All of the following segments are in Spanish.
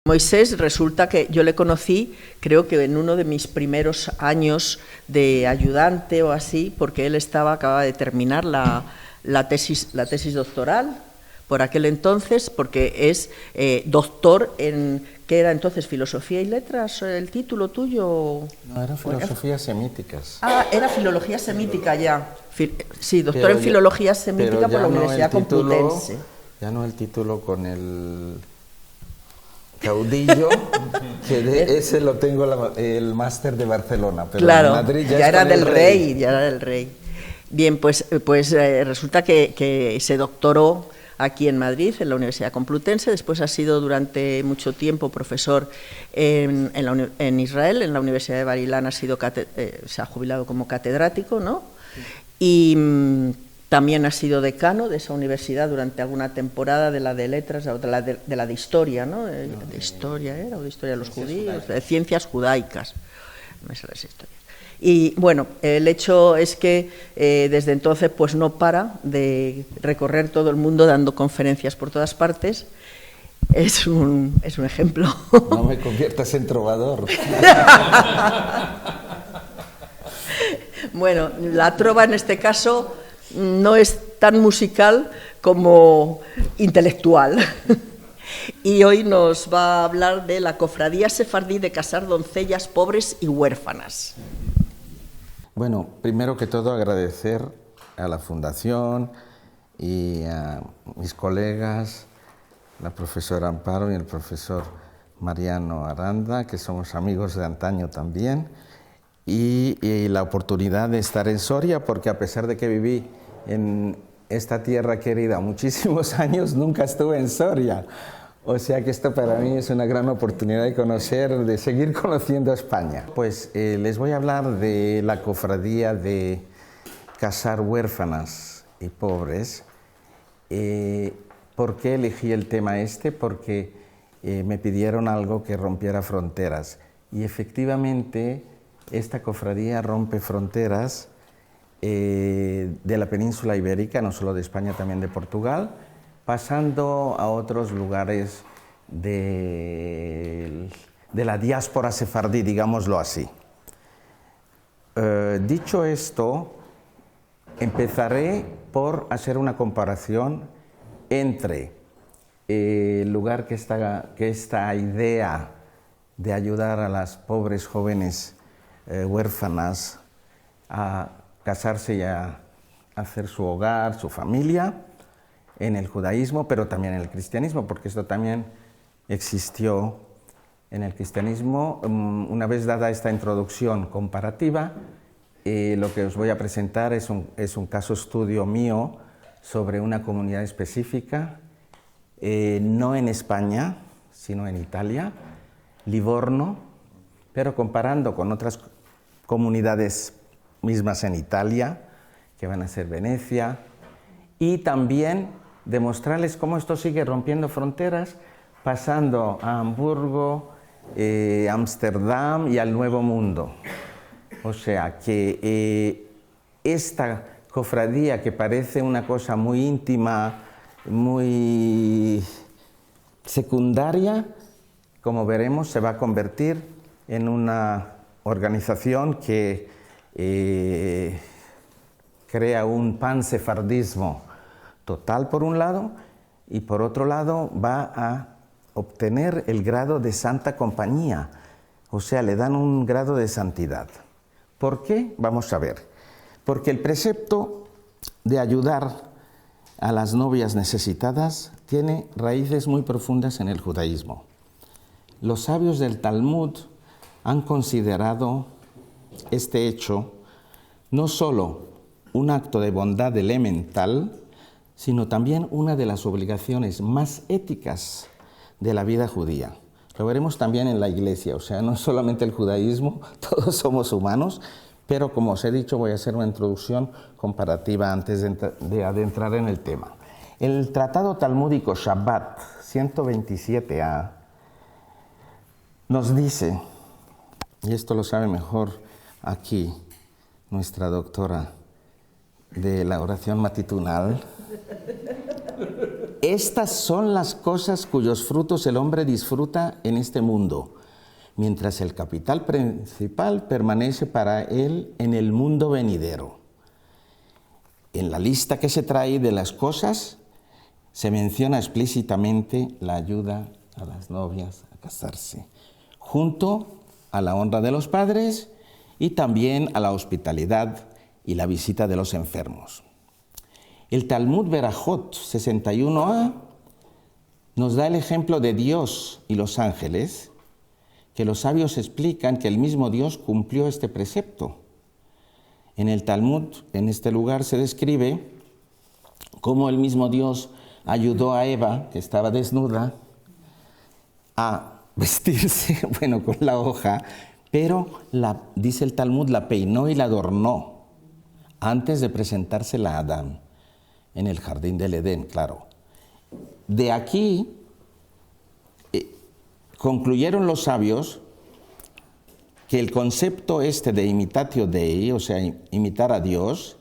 Moisés resulta que yo le conocí, creo que en uno de mis primeros años de ayudante o así, porque él acababa de terminar la tesis doctoral por aquel entonces, porque es doctor en, ¿qué era entonces? ¿Filosofía y letras el título tuyo? No, era filosofías semíticas. Ah, era filología semítica ya. Sí, doctor en filología semítica por la Universidad Complutense. Ya no el título con el caudillo, que ese lo tengo el máster de Barcelona, pero claro, en Madrid ya era del rey, ya era del rey. Bien, pues resulta que se doctoró aquí en Madrid, en la Universidad Complutense, después ha sido durante mucho tiempo profesor en Israel, en la Universidad de Bar-Ilan se ha jubilado como catedrático, ¿no? Y también ha sido decano de esa universidad durante alguna temporada de la de letras, o de la de historia, ¿no? De historia era, o de historia de los judíos, de ciencias judaicas, no me salen las historias. Y bueno, el hecho es que desde entonces pues no para de recorrer todo el mundo dando conferencias por todas partes. Es un ejemplo. No me conviertas en trovador. Bueno, la trova en este caso no es tan musical como intelectual. Y hoy nos va a hablar de la Cofradía Sefardí de casar doncellas pobres y huérfanas. Bueno, primero que todo agradecer a la Fundación y a mis colegas, la profesora Amparo y el profesor Mariano Aranda, que somos amigos de antaño también, y la oportunidad de estar en Soria, porque a pesar de que viví en esta tierra querida muchísimos años, nunca estuve en Soria. O sea que esto para mí es una gran oportunidad de conocer, de seguir conociendo España. Pues les voy a hablar de la cofradía de casar huérfanas y pobres. ¿Por qué elegí el tema este? Porque me pidieron algo que rompiera fronteras. Y efectivamente esta cofradía rompe fronteras de la península ibérica, no solo de España, también de Portugal, pasando a otros lugares de la diáspora sefardí, digámoslo así. Dicho esto, empezaré por hacer una comparación entre el lugar que esta idea de ayudar a las pobres jóvenes huérfanas a casarse y a hacer su hogar, su familia, en el judaísmo, pero también en el cristianismo, porque esto también existió en el cristianismo. Una vez dada esta introducción comparativa, lo que os voy a presentar es un caso estudio mío sobre una comunidad específica, no en España, sino en Italia, Livorno, pero comparando con otras comunidades mismas en Italia, que van a ser Venecia, y también demostrarles cómo esto sigue rompiendo fronteras, pasando a Hamburgo, Ámsterdam y al Nuevo Mundo. O sea que esta cofradía, que parece una cosa muy íntima, muy secundaria, como veremos, se va a convertir en una organización que crea un pansefardismo total por un lado, y por otro lado va a obtener el grado de Santa Compañía, o sea, le dan un grado de santidad. ¿Por qué? Vamos a ver. Porque el precepto de ayudar a las novias necesitadas tiene raíces muy profundas en el judaísmo. Los sabios del Talmud han considerado este hecho no solo un acto de bondad elemental, sino también una de las obligaciones más éticas de la vida judía. Lo veremos también en la Iglesia, o sea, no solamente el judaísmo, todos somos humanos, pero como os he dicho, voy a hacer una introducción comparativa antes de adentrar en el tema. El Tratado Talmúdico Shabbat 127a nos dice, y esto lo sabe mejor aquí nuestra doctora de la oración matutinal, estas son las cosas cuyos frutos el hombre disfruta en este mundo, mientras el capital principal permanece para él en el mundo venidero. En la lista que se trae de las cosas se menciona explícitamente la ayuda a las novias a casarse, junto a la honra de los padres y también a la hospitalidad y la visita de los enfermos. El Talmud Berajot 61a nos da el ejemplo de Dios y los ángeles, que los sabios explican que el mismo Dios cumplió este precepto. En el Talmud, en este lugar, se describe cómo el mismo Dios ayudó a Eva, que estaba desnuda, a vestirse, bueno, con la hoja, pero dice el Talmud, la peinó y la adornó antes de presentársela a Adán en el jardín del Edén, claro. De aquí concluyeron los sabios que el concepto este de imitatio Dei, o sea, imitar a Dios,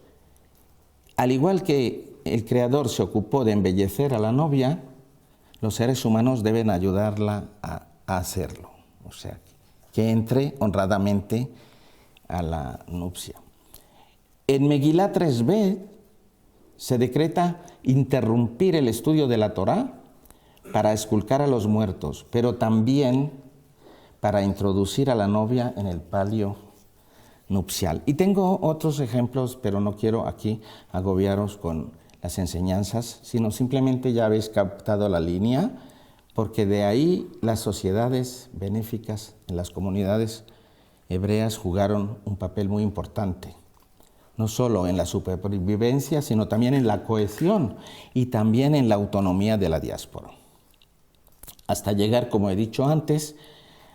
al igual que el Creador se ocupó de embellecer a la novia, los seres humanos deben ayudarla a hacerlo, o sea, que entre honradamente a la nupcia. En Megilá 3b se decreta interrumpir el estudio de la Torá para esculcar a los muertos, pero también para introducir a la novia en el palio nupcial. Y tengo otros ejemplos, pero no quiero aquí agobiaros con las enseñanzas, sino simplemente ya habéis captado la línea, porque de ahí las sociedades benéficas en las comunidades hebreas jugaron un papel muy importante, no solo en la supervivencia, sino también en la cohesión y también en la autonomía de la diáspora. Hasta llegar, como he dicho antes,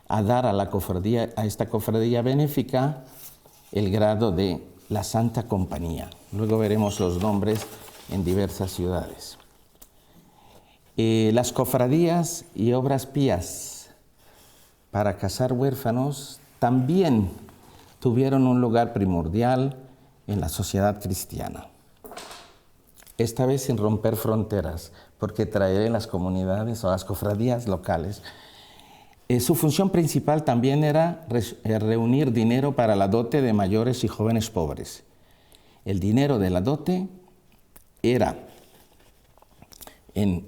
a dar a esta cofradía benéfica el grado de la Santa Compañía. Luego veremos los nombres en diversas ciudades. Las cofradías y obras pías para casar huérfanos también tuvieron un lugar primordial en la sociedad cristiana. Esta vez sin romper fronteras, porque traeré las comunidades o las cofradías locales. Su función principal también era reunir dinero para la dote de mayores y jóvenes pobres. El dinero de la dote era en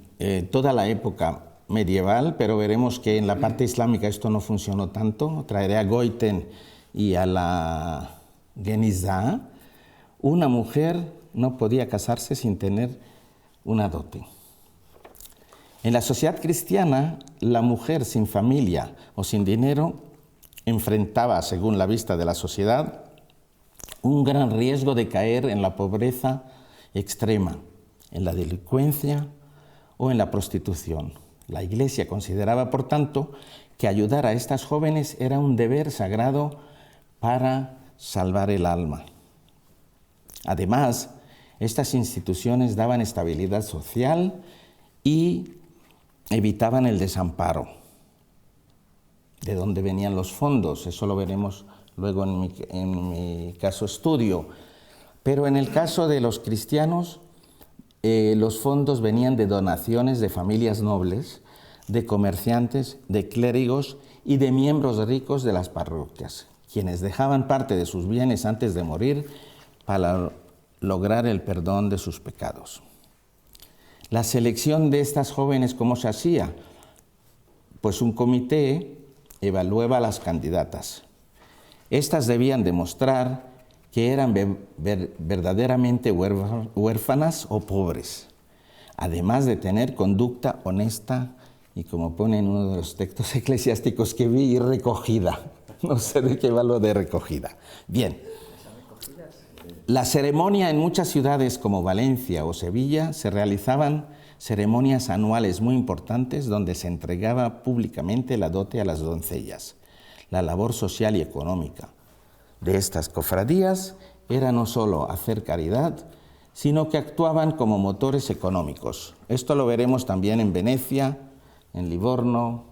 toda la época medieval, pero veremos que en la parte islámica esto no funcionó tanto. Traeré a Goiten y a la Genizá. Una mujer no podía casarse sin tener una dote. En la sociedad cristiana, la mujer sin familia o sin dinero enfrentaba, según la vista de la sociedad, un gran riesgo de caer en la pobreza extrema, en la delincuencia o en la prostitución. La Iglesia consideraba, por tanto, que ayudar a estas jóvenes era un deber sagrado para salvar el alma. Además, estas instituciones daban estabilidad social y evitaban el desamparo. ¿De dónde venían los fondos? Eso lo veremos luego en mi caso estudio. Pero en el caso de los cristianos, los fondos venían de donaciones de familias nobles, de comerciantes, de clérigos y de miembros ricos de las parroquias, quienes dejaban parte de sus bienes antes de morir para lograr el perdón de sus pecados. La selección de estas jóvenes, ¿cómo se hacía? Pues un comité evaluaba a las candidatas. Estas debían demostrar que eran verdaderamente huérfanas o pobres, además de tener conducta honesta y, como pone en uno de los textos eclesiásticos que vi, recogida. No sé de qué va lo de recogida. Bien. La ceremonia en muchas ciudades como Valencia o Sevilla se realizaban ceremonias anuales muy importantes donde se entregaba públicamente la dote a las doncellas. La labor social y económica de estas cofradías era no solo hacer caridad, sino que actuaban como motores económicos. Esto lo veremos también en Venecia, en Livorno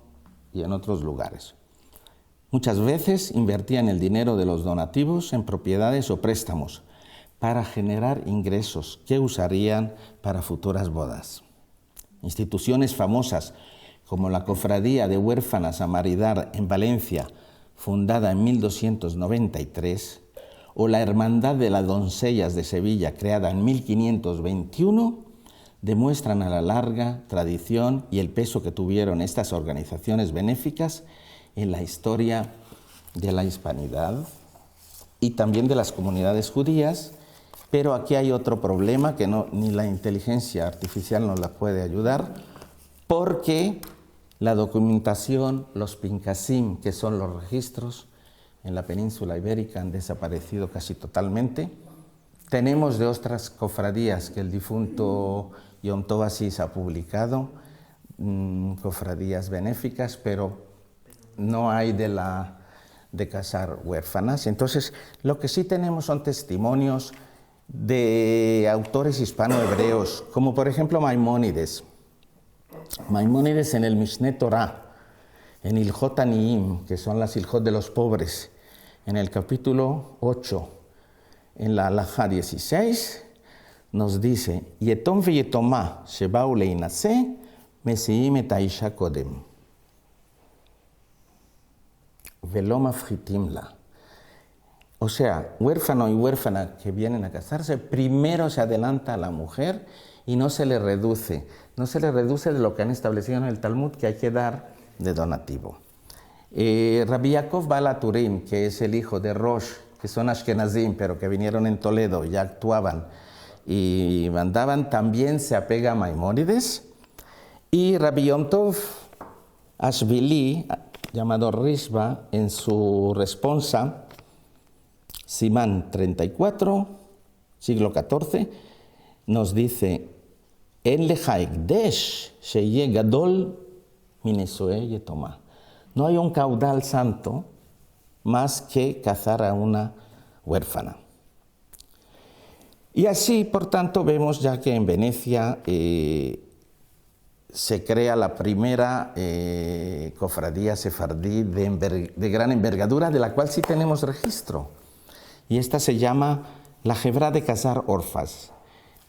y en otros lugares. Muchas veces invertían el dinero de los donativos en propiedades o préstamos para generar ingresos que usarían para futuras bodas. instituciones famosas como la Cofradía de Huérfanas Amaridar en Valencia, fundada en 1293, o la Hermandad de las Doncellas de Sevilla, creada en 1521, demuestran a la larga tradición y el peso que tuvieron estas organizaciones benéficas en la historia de la hispanidad y también de las comunidades judías. Pero aquí hay otro problema que ni la inteligencia artificial nos la puede ayudar, porque la documentación, los pincasim, que son los registros en la península ibérica, han desaparecido casi totalmente. Tenemos de otras cofradías que el difunto Yom Tov Asís ha publicado, cofradías benéficas, pero no hay de casar huérfanas. Entonces, lo que sí tenemos son testimonios de autores hispano-hebreos, como por ejemplo Maimónides. Maimónides en el Mishneh Torah, en Ilhot Aniyim, que son las Ilhot de los pobres, en el capítulo 8, en la Halajá 16, nos dice: Yetom veyetomá shebau leinaseh mesiim et haisha kodem velo mafchitim la. O sea, huérfano y huérfana que vienen a casarse, primero se adelanta a la mujer y no se le reduce de lo que han establecido en el Talmud, que hay que dar de donativo. Rabbi Yaakov Baal HaTurim, que es el hijo de Rosh, que son Ashkenazim, pero que vinieron en Toledo, ya actuaban y mandaban, también se apega a Maimónides. Y Rabbi Yom Tov Ashvili, llamado Rishba, en su responsa, Simán 34, siglo XIV, nos dice: En lehaikdesh sheye gadol minesoe yetomá. No hay un caudal santo más que cazar a una huérfana. Y así, por tanto, vemos ya que en Venecia se crea la primera cofradía sefardí de gran envergadura, de la cual sí tenemos registro. Y esta se llama la Hebrá de Casar Orfas.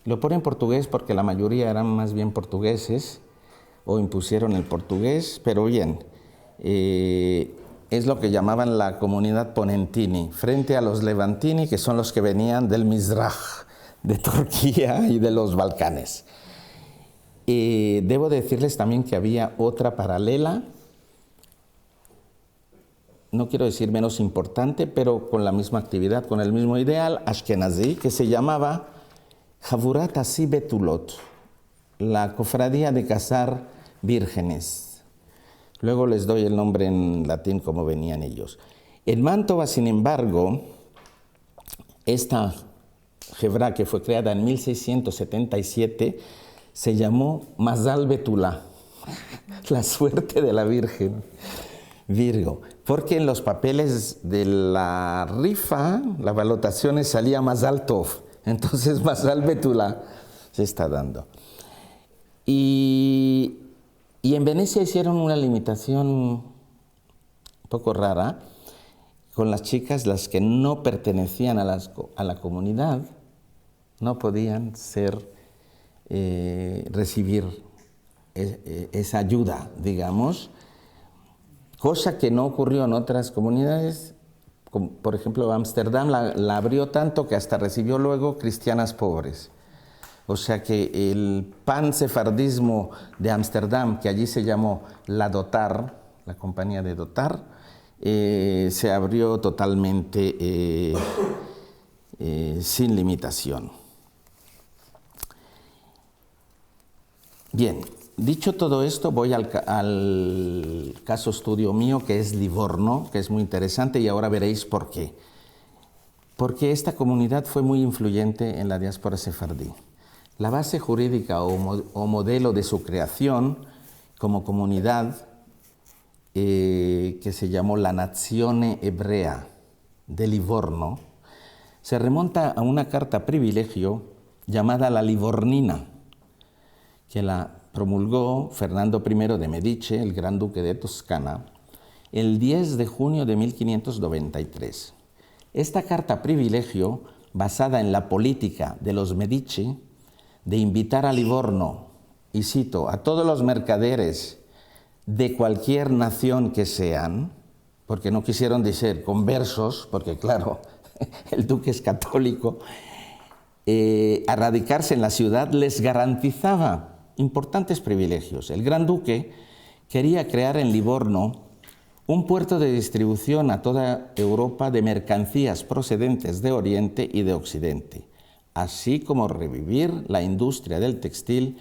Lo pone en portugués porque la mayoría eran más bien portugueses o impusieron el portugués, pero bien, es lo que llamaban la comunidad ponentini, frente a los levantini, que son los que venían del Mizraj, de Turquía y de los Balcanes. Debo decirles también que había otra paralela, no quiero decir menos importante, pero con la misma actividad, con el mismo ideal, Ashkenazí, que se llamaba Havurat Asi Betulot, la cofradía de casar vírgenes. Luego les doy el nombre en latín como venían ellos. En Mantova, sin embargo, esta Hebrá, que fue creada en 1677, se llamó Mazal Betulá, la suerte de la Virgen, Virgo, porque en los papeles de la rifa, las valotaciones salía Mazal Tov, entonces Mazal Betulá se está dando. Y en Venecia hicieron una limitación un poco rara con las chicas, las que no pertenecían a la comunidad, no podían recibir esa ayuda, digamos, cosa que no ocurrió en otras comunidades, como por ejemplo Ámsterdam la abrió tanto que hasta recibió luego cristianas pobres. O sea que el pansefardismo de Ámsterdam, que allí se llamó la Dotar, la compañía de Dotar, se abrió totalmente sin limitación. Bien, dicho todo esto, voy al caso estudio mío, que es Livorno, que es muy interesante, y ahora veréis por qué. Porque esta comunidad fue muy influyente en la diáspora sefardí. La base jurídica o modelo de su creación como comunidad, que se llamó la Nazione Hebrea de Livorno, se remonta a una carta privilegio llamada la Livornina, que la promulgó Fernando I de Medici, el gran duque de Toscana, el 10 de junio de 1593. Esta carta privilegio, basada en la política de los Medici, de invitar a Livorno y cito, a todos los mercaderes de cualquier nación que sean, porque no quisieron decir conversos, porque claro, el duque es católico, a radicarse en la ciudad les garantizaba importantes privilegios. El gran duque quería crear en Livorno un puerto de distribución a toda Europa de mercancías procedentes de Oriente y de Occidente, así como revivir la industria del textil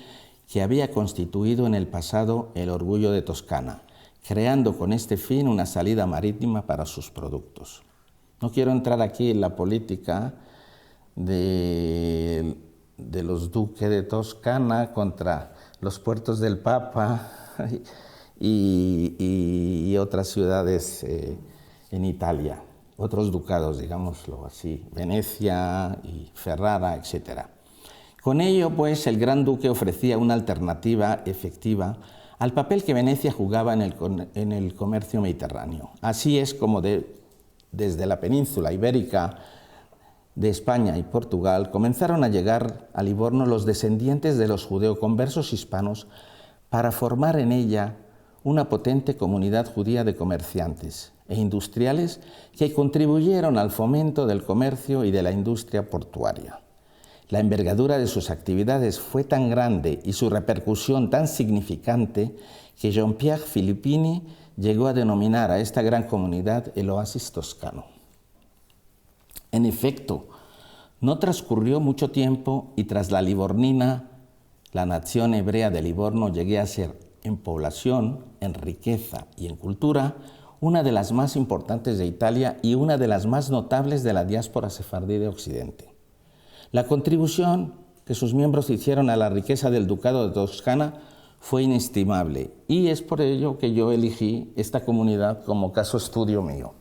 que había constituido en el pasado el orgullo de Toscana, creando con este fin una salida marítima para sus productos. No quiero entrar aquí en la política de los duques de Toscana contra los puertos del Papa y otras ciudades en Italia, otros ducados, digámoslo así, Venecia y Ferrara, etc. Con ello, pues, el gran duque ofrecía una alternativa efectiva al papel que Venecia jugaba en el comercio mediterráneo. Así es como desde la península ibérica de España y Portugal comenzaron a llegar a Livorno los descendientes de los judeoconversos hispanos para formar en ella una potente comunidad judía de comerciantes e industriales que contribuyeron al fomento del comercio y de la industria portuaria. La envergadura de sus actividades fue tan grande y su repercusión tan significante que Jean-Pierre Filippini llegó a denominar a esta gran comunidad el oasis toscano. En efecto, no transcurrió mucho tiempo y tras la livornina, la nación hebrea de Livorno llegué a ser en población, en riqueza y en cultura una de las más importantes de Italia y una de las más notables de la diáspora sefardí de Occidente. La contribución que sus miembros hicieron a la riqueza del Ducado de Toscana fue inestimable y es por ello que yo elegí esta comunidad como caso estudio mío.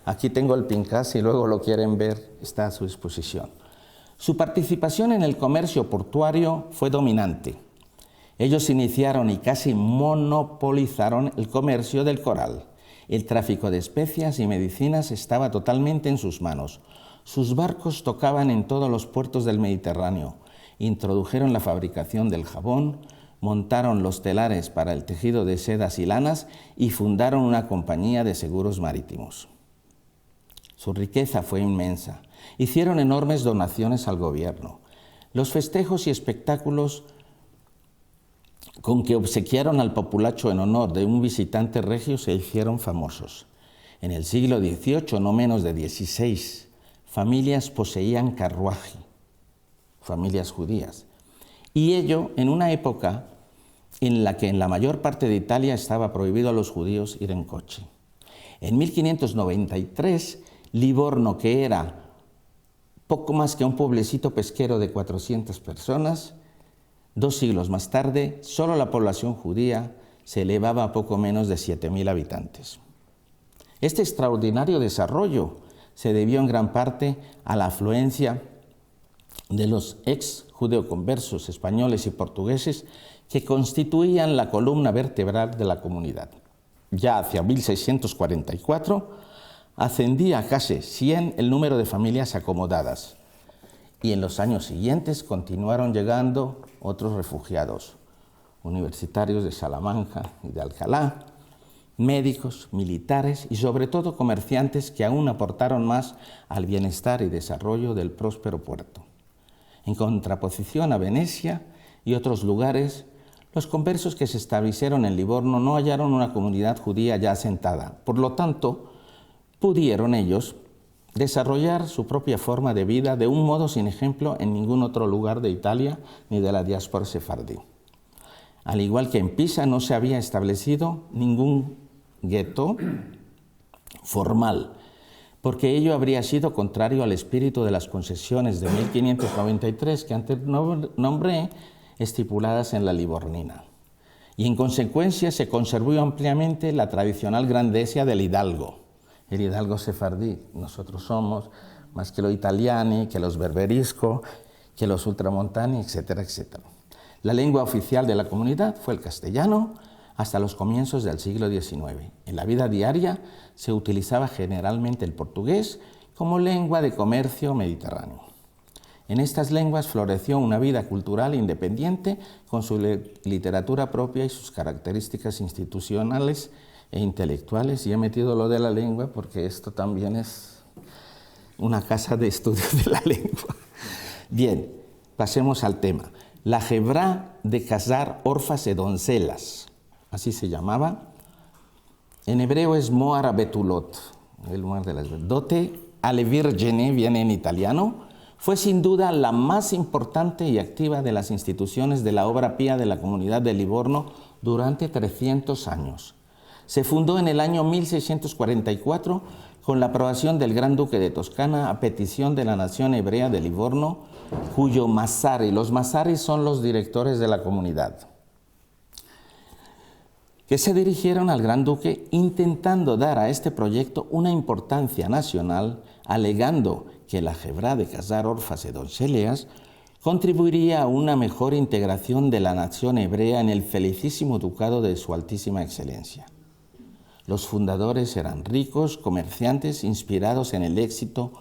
Aquí tengo el pincas, si luego lo quieren ver, está a su disposición. Su participación en el comercio portuario fue dominante. Ellos iniciaron y casi monopolizaron el comercio del coral. El tráfico de especias y medicinas estaba totalmente en sus manos. Sus barcos tocaban en todos los puertos del Mediterráneo, introdujeron la fabricación del jabón, montaron los telares para el tejido de sedas y lanas y fundaron una compañía de seguros marítimos. Su riqueza fue inmensa. Hicieron enormes donaciones al gobierno. Los festejos y espectáculos con que obsequiaron al populacho en honor de un visitante regio se hicieron famosos. En el siglo XVIII, no menos de 16 familias poseían carruaje, familias judías, y ello en una época en la que en la mayor parte de Italia estaba prohibido a los judíos ir en coche. En 1593, Livorno, que era poco más que un pueblecito pesquero de 400 personas, 2 siglos más tarde, solo la población judía se elevaba a poco menos de 7.000 habitantes. Este extraordinario desarrollo se debió en gran parte a la afluencia de los ex-judeoconversos españoles y portugueses que constituían la columna vertebral de la comunidad. Ya hacia 1644 ascendía a casi 100 el número de familias acomodadas y en los años siguientes continuaron llegando otros refugiados, universitarios de Salamanca y de Alcalá, médicos, militares y sobre todo comerciantes que aún aportaron más al bienestar y desarrollo del próspero puerto. En contraposición a Venecia y otros lugares, los conversos que se establecieron en Livorno no hallaron una comunidad judía ya asentada. Por lo tanto, pudieron ellos desarrollar su propia forma de vida de un modo sin ejemplo en ningún otro lugar de Italia ni de la diáspora sefardí. Al igual que en Pisa no se había establecido ningún gueto formal, porque ello habría sido contrario al espíritu de las concesiones de 1593 que antes nombré, estipuladas en la Livornina. Y en consecuencia se conservó ampliamente la tradicional grandeza del hidalgo, el hidalgo sefardí. Nosotros somos más que los italiani, que los berberisco, que los ultramontani, etcétera, etcétera. La lengua oficial de la comunidad fue el castellano hasta los comienzos del siglo XIX. En la vida diaria se utilizaba generalmente el portugués como lengua de comercio mediterráneo. En estas lenguas floreció una vida cultural independiente con su literatura propia y sus características institucionales e intelectuales. Y he metido lo de la lengua porque esto también es una casa de estudio de la lengua. Bien, pasemos al tema. La Hebrá de casar orfas y doncellas, así se llamaba. En hebreo es Moar Betulot, el Moar de las dote alle Virgine, viene en italiano. Fue sin duda la más importante y activa de las instituciones de la obra pía de la comunidad de Livorno durante 300 años. Se fundó en el año 1644 con la aprobación del Gran Duque de Toscana a petición de la nación hebrea de Livorno, cuyo Massari, los Massaris son los directores de la comunidad, que se dirigieron al Gran Duque intentando dar a este proyecto una importancia nacional, alegando que la Hebrá de casar orfas y doncellas contribuiría a una mejor integración de la nación hebrea en el felicísimo ducado de su Altísima Excelencia. Los fundadores eran ricos comerciantes inspirados en el éxito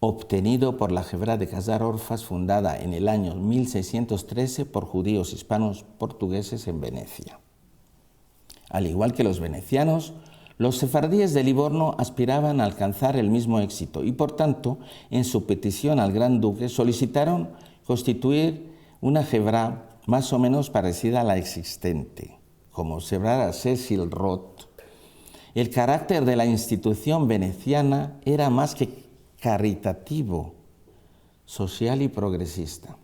obtenido por la Hebrá de casar orfas, fundada en el año 1613 por judíos hispanos portugueses en Venecia. Al igual que los venecianos, los sefardíes de Livorno aspiraban a alcanzar el mismo éxito y, por tanto, en su petición al Gran Duque solicitaron constituir una Hebrá más o menos parecida a la existente, como observara Cecil Roth. El carácter de la institución veneciana era más que caritativo, social y progresista.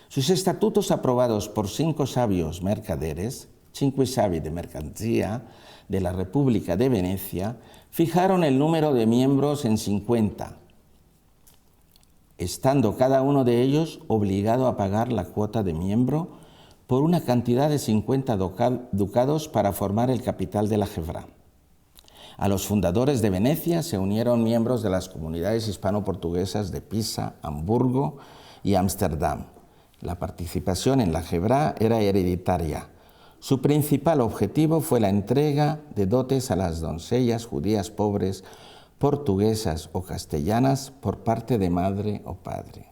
Sus estatutos, aprobados por 5 sabios mercaderes, 5 sabi de mercancía de la República de Venecia, fijaron el número de miembros en 50, estando cada uno de ellos obligado a pagar la cuota de miembro por una cantidad de 50 ducados para formar el capital de la Hebrá. A los fundadores de Venecia se unieron miembros de las comunidades hispano-portuguesas de Pisa, Hamburgo y Ámsterdam. La participación en la Hebrá era hereditaria. Su principal objetivo fue la entrega de dotes a las doncellas judías pobres, portuguesas o castellanas por parte de madre o padre.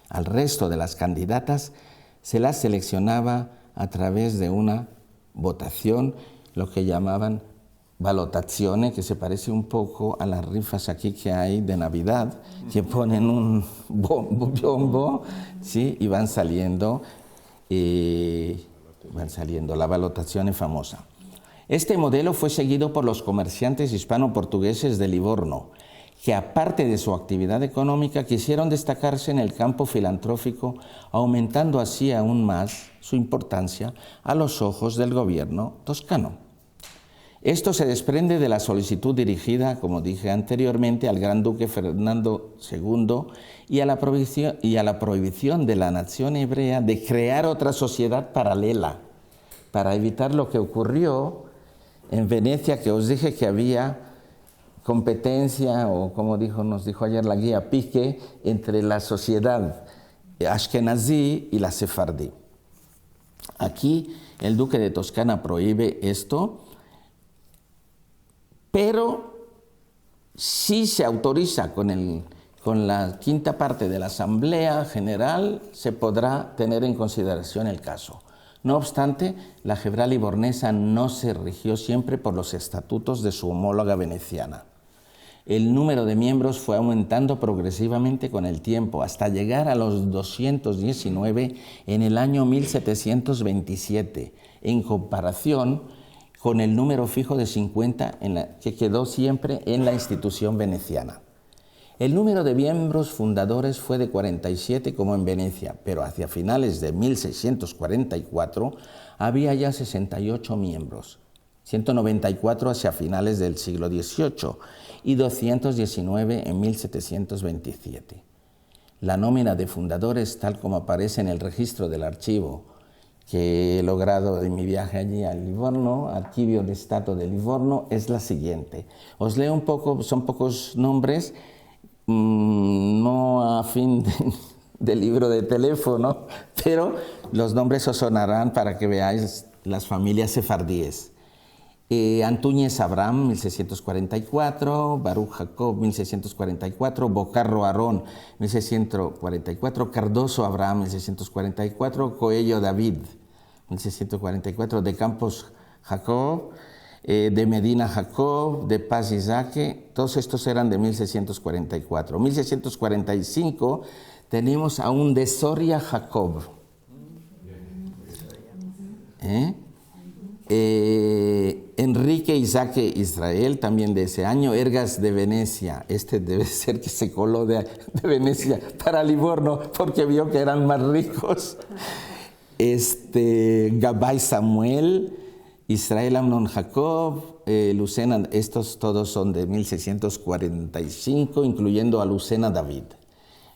Al resto de las candidatas se las seleccionaba a través de una votación, lo que llamaban valutazione, que se parece un poco a las rifas aquí que hay de Navidad, que ponen un bombo, ¿sí? Y van saliendo. La valutación es famosa. Este modelo fue seguido por los comerciantes hispano-portugueses de Livorno, que aparte de su actividad económica quisieron destacarse en el campo filantrófico, aumentando así aún más su importancia a los ojos del gobierno toscano. Esto se desprende de la solicitud dirigida, como dije anteriormente, al Gran Duque Fernando II y a la prohibición de la nación hebrea de crear otra sociedad paralela, para evitar lo que ocurrió en Venecia, que os dije que había competencia, o como nos dijo ayer la guía, pique entre la sociedad ashkenazí y la sefardí. Aquí el duque de Toscana prohíbe esto, pero si se autoriza con la quinta parte de la Asamblea General, se podrá tener en consideración el caso. No obstante, la Hebrá livornesa no se rigió siempre por los estatutos de su homóloga veneciana. El número de miembros fue aumentando progresivamente con el tiempo, hasta llegar a los 219 en el año 1727, en comparación con el número fijo de 50 que quedó siempre en la institución veneciana. El número de miembros fundadores fue de 47 como en Venecia, pero hacia finales de 1644 había ya 68 miembros, 194 hacia finales del siglo XVIII y 219 en 1727. La nómina de fundadores, tal como aparece en el registro del archivo que he logrado en mi viaje allí a Livorno, Archivio de Stato de Livorno, es la siguiente. Os leo un poco, son pocos nombres, no a fin de libro de teléfono, pero los nombres os sonarán para que veáis las familias sefardíes. Antúñez Abraham, 1644, Baruch Jacob, 1644, Bocarro Aarón, 1644, Cardoso Abraham, 1644, Coello David, 1644, de Campos Jacob, de Medina Jacob, de Paz Isaac, todos estos eran de 1644. 1645 tenemos a un de Soria Jacob. Enrique Isaac Israel, también de ese año. Ergas de Venecia, este debe ser que se coló de Venecia para Livorno porque vio que eran más ricos. Gabay Samuel, Israel Amnon Jacob, Lucena, estos todos son de 1645, incluyendo a Lucena David.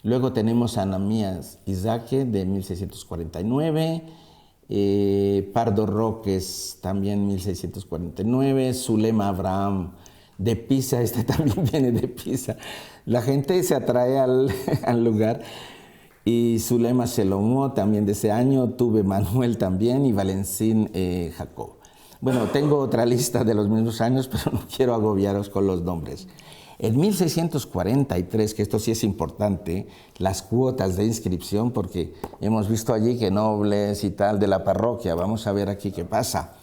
Luego tenemos a Anamías Isaac de 1649, Pardo Roques, también 1649, Zulema Abraham de Pisa, este también viene de Pisa. La gente se atrae al lugar. Y Zulema Shelomó, también de ese año, Tuve Manuel también, y Valencín Jacob. Bueno, tengo otra lista de los mismos años, pero no quiero agobiaros con los nombres. En 1643, que esto sí es importante, las cuotas de inscripción, porque hemos visto allí que nobles y tal de la parroquia, vamos a ver aquí qué pasa.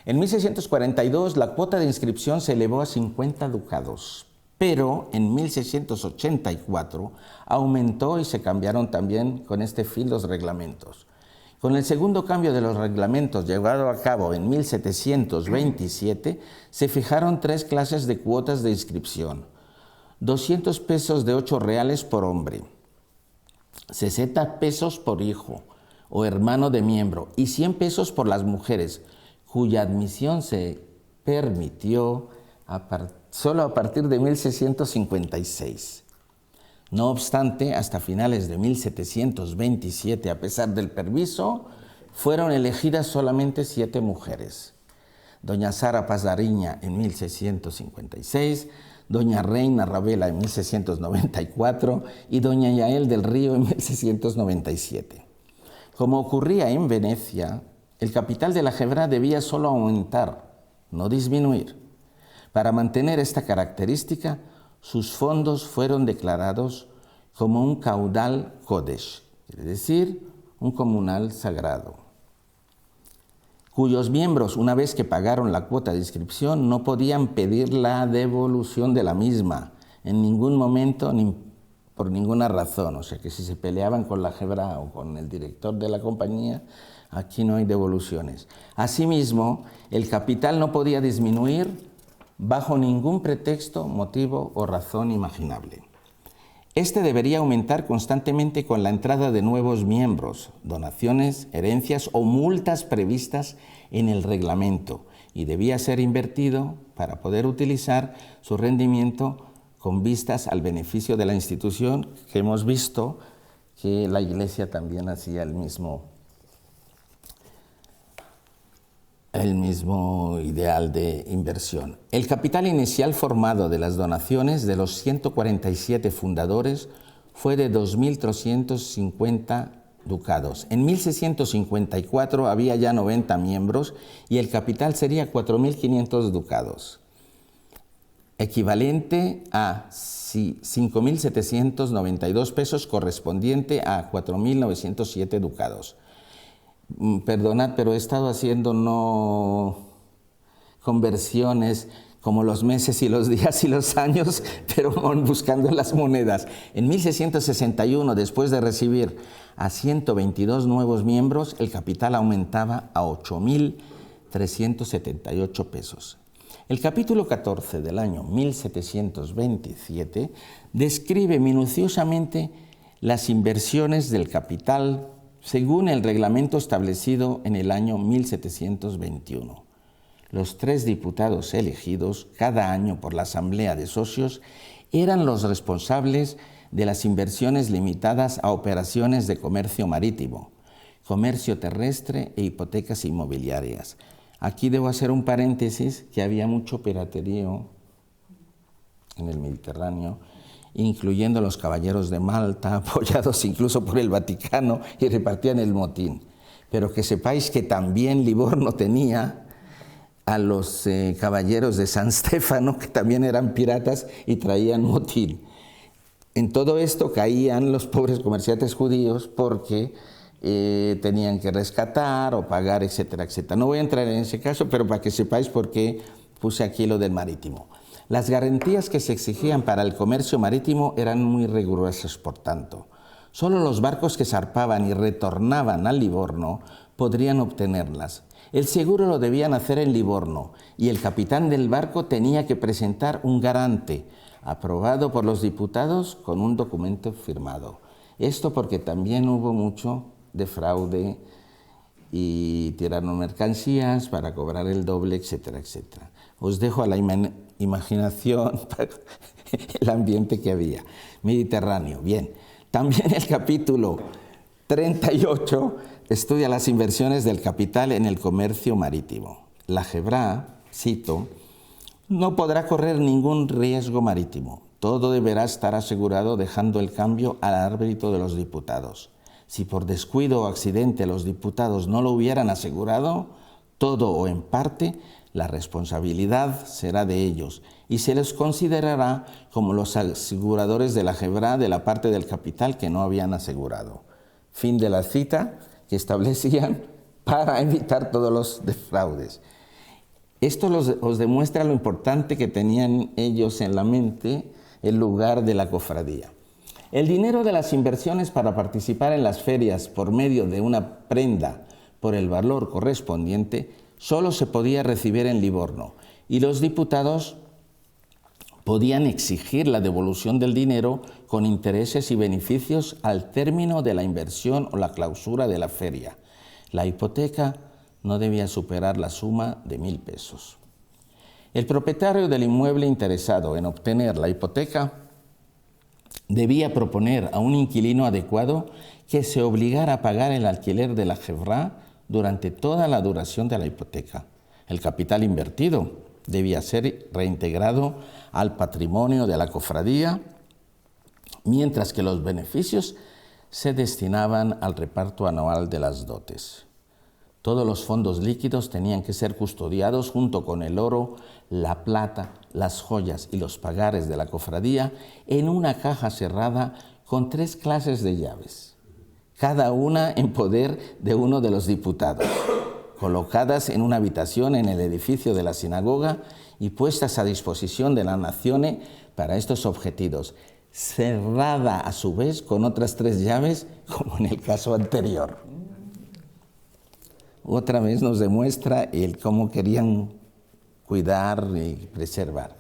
En 1642 la cuota de inscripción se elevó a 50 ducados, pero en 1684 aumentó y se cambiaron también con este fin los reglamentos. Con el segundo cambio de los reglamentos llevado a cabo en 1727, se fijaron 3 clases de cuotas de inscripción. 200 pesos de 8 reales por hombre, 60 pesos por hijo o hermano de miembro y 100 pesos por las mujeres, cuya admisión se permitió solo a partir de 1656. No obstante, hasta finales de 1727, a pesar del permiso, fueron elegidas solamente 7 mujeres. Doña Sara Pazariña en 1656, Doña Reina Ravela en 1694 y Doña Yael del Río en 1697. Como ocurría en Venecia, el capital de la Jebra debía solo aumentar, no disminuir. Para mantener esta característica, sus fondos fueron declarados como un caudal kodesh, es decir, un comunal sagrado, cuyos miembros, una vez que pagaron la cuota de inscripción, no podían pedir la devolución de la misma en ningún momento ni por ninguna razón. O sea que si se peleaban con la Jebra o con el director de la compañía, aquí no hay devoluciones. Asimismo, el capital no podía disminuir bajo ningún pretexto, motivo o razón imaginable. Este debería aumentar constantemente con la entrada de nuevos miembros, donaciones, herencias o multas previstas en el reglamento, y debía ser invertido para poder utilizar su rendimiento con vistas al beneficio de la institución, que hemos visto que la Iglesia también hacía el mismo ideal de inversión. El capital inicial formado de las donaciones de los 147 fundadores fue de 2.350 ducados. En 1654 había ya 90 miembros y el capital sería 4.500 ducados, equivalente a 5.792 pesos, correspondiente a 4.907 ducados. Perdonad, pero he estado haciendo no conversiones como los meses y los días y los años, pero buscando las monedas. En 1661, después de recibir a 122 nuevos miembros, el capital aumentaba a 8.378 pesos. El capítulo 14 del año 1727 describe minuciosamente las inversiones del capital según el reglamento establecido en el año 1721. Los 3 diputados elegidos cada año por la Asamblea de Socios eran los responsables de las inversiones limitadas a operaciones de comercio marítimo, comercio terrestre e hipotecas inmobiliarias. Aquí debo hacer un paréntesis, que había mucho piraterío en el Mediterráneo, incluyendo los caballeros de Malta, apoyados incluso por el Vaticano, y repartían el motín. Pero que sepáis que también Livorno tenía a los caballeros de San Stefano, que también eran piratas y traían motín. En todo esto caían los pobres comerciantes judíos porque tenían que rescatar o pagar, etcétera, etcétera. No voy a entrar en ese caso, pero para que sepáis por qué puse aquí lo del marítimo. Las garantías que se exigían para el comercio marítimo eran muy rigurosas, por tanto. Solo los barcos que zarpaban y retornaban a Livorno podrían obtenerlas. El seguro lo debían hacer en Livorno y el capitán del barco tenía que presentar un garante aprobado por los diputados con un documento firmado. Esto porque también hubo mucho de fraude y tiraron mercancías para cobrar el doble, etcétera, etcétera. Os dejo a la imaginación el ambiente que había. Mediterráneo, bien. También el capítulo 38 estudia las inversiones del capital en el comercio marítimo. La Jebra, cito, no podrá correr ningún riesgo marítimo. Todo deberá estar asegurado dejando el cambio al árbitro de los diputados. Si por descuido o accidente los diputados no lo hubieran asegurado, todo o en parte, la responsabilidad será de ellos y se les considerará como los aseguradores de la Jebra de la parte del capital que no habían asegurado. Fin de la cita que establecían para evitar todos los fraudes. Esto os demuestra lo importante que tenían ellos en la mente el lugar de la cofradía. El dinero de las inversiones para participar en las ferias por medio de una prenda por el valor correspondiente solo se podía recibir en Livorno y los diputados podían exigir la devolución del dinero con intereses y beneficios al término de la inversión o la clausura de la feria. La hipoteca no debía superar la suma de 1.000 pesos. El propietario del inmueble interesado en obtener la hipoteca debía proponer a un inquilino adecuado que se obligara a pagar el alquiler de la Jebra durante toda la duración de la hipoteca. El capital invertido debía ser reintegrado al patrimonio de la cofradía, mientras que los beneficios se destinaban al reparto anual de las dotes. Todos los fondos líquidos tenían que ser custodiados junto con el oro, la plata, las joyas y los pagares de la cofradía en una caja cerrada con 3 clases de llaves, cada una en poder de uno de los diputados, colocadas en una habitación en el edificio de la sinagoga y puestas a disposición de la nación para estos objetivos, cerrada a su vez con otras 3 llaves, como en el caso anterior. Otra vez nos demuestra cómo querían cuidar y preservar.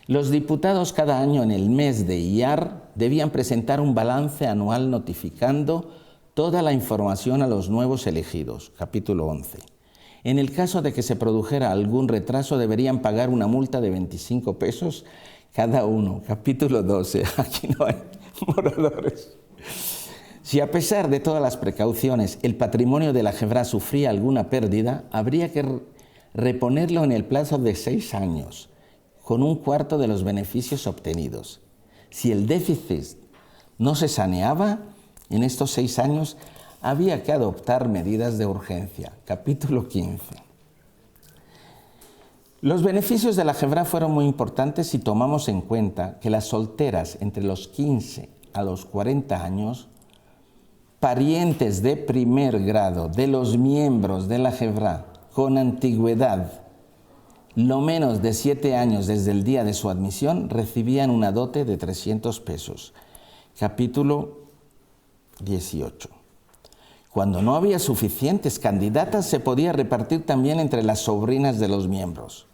Los diputados cada año en el mes de Iyar debían presentar un balance anual notificando toda la información a los nuevos elegidos, capítulo 11. En el caso de que se produjera algún retraso, deberían pagar una multa de 25 pesos cada uno, capítulo 12. Aquí no hay moradores. Si a pesar de todas las precauciones el patrimonio de la Jebra sufría alguna pérdida, habría que reponerlo en el plazo de 6 años, con 1/4 de los beneficios obtenidos. Si el déficit no se saneaba en estos 6 años, había que adoptar medidas de urgencia. Capítulo 15. Los beneficios de la Jebra fueron muy importantes si tomamos en cuenta que las solteras entre los 15 a los 40 años, parientes de primer grado de los miembros de la Jebra con antigüedad no menos de 7 años desde el día de su admisión, recibían una dote de 300 pesos. Capítulo 18. Cuando no había suficientes candidatas, se podía repartir también entre las sobrinas de los miembros.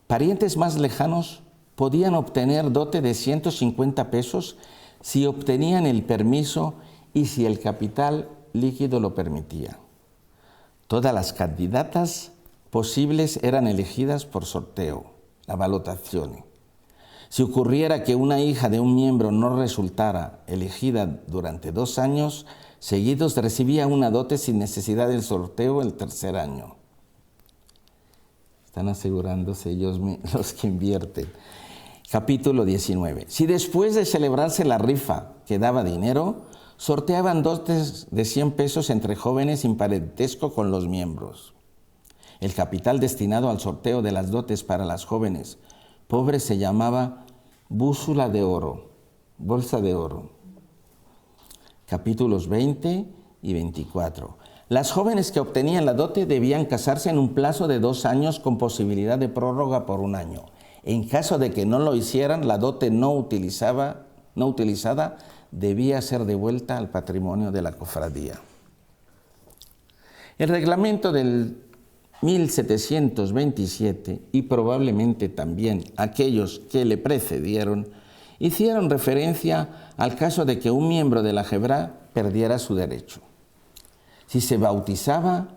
Parientes más lejanos podían obtener dote de 150 pesos si obtenían el permiso y si el capital líquido lo permitía. Todas las candidatas posibles eran elegidas por sorteo, la votazione. Si ocurriera que una hija de un miembro no resultara elegida durante 2 años seguidos, recibía una dote sin necesidad del sorteo el 3er año. Están asegurándose ellos los que invierten. Capítulo 19. Si después de celebrarse la rifa que daba dinero, sorteaban dotes de 100 pesos entre jóvenes sin parentesco con los miembros. El capital destinado al sorteo de las dotes para las jóvenes pobres se llamaba búsula de oro, bolsa de oro. Capítulos 20 y 24. Las jóvenes que obtenían la dote debían casarse en un plazo de 2 años con posibilidad de prórroga por 1 año. En caso de que no lo hicieran, la dote no utilizada debía ser devuelta al patrimonio de la cofradía. El reglamento del 1727 y probablemente también aquellos que le precedieron hicieron referencia al caso de que un miembro de la Jebra perdiera su derecho. Si se bautizaba,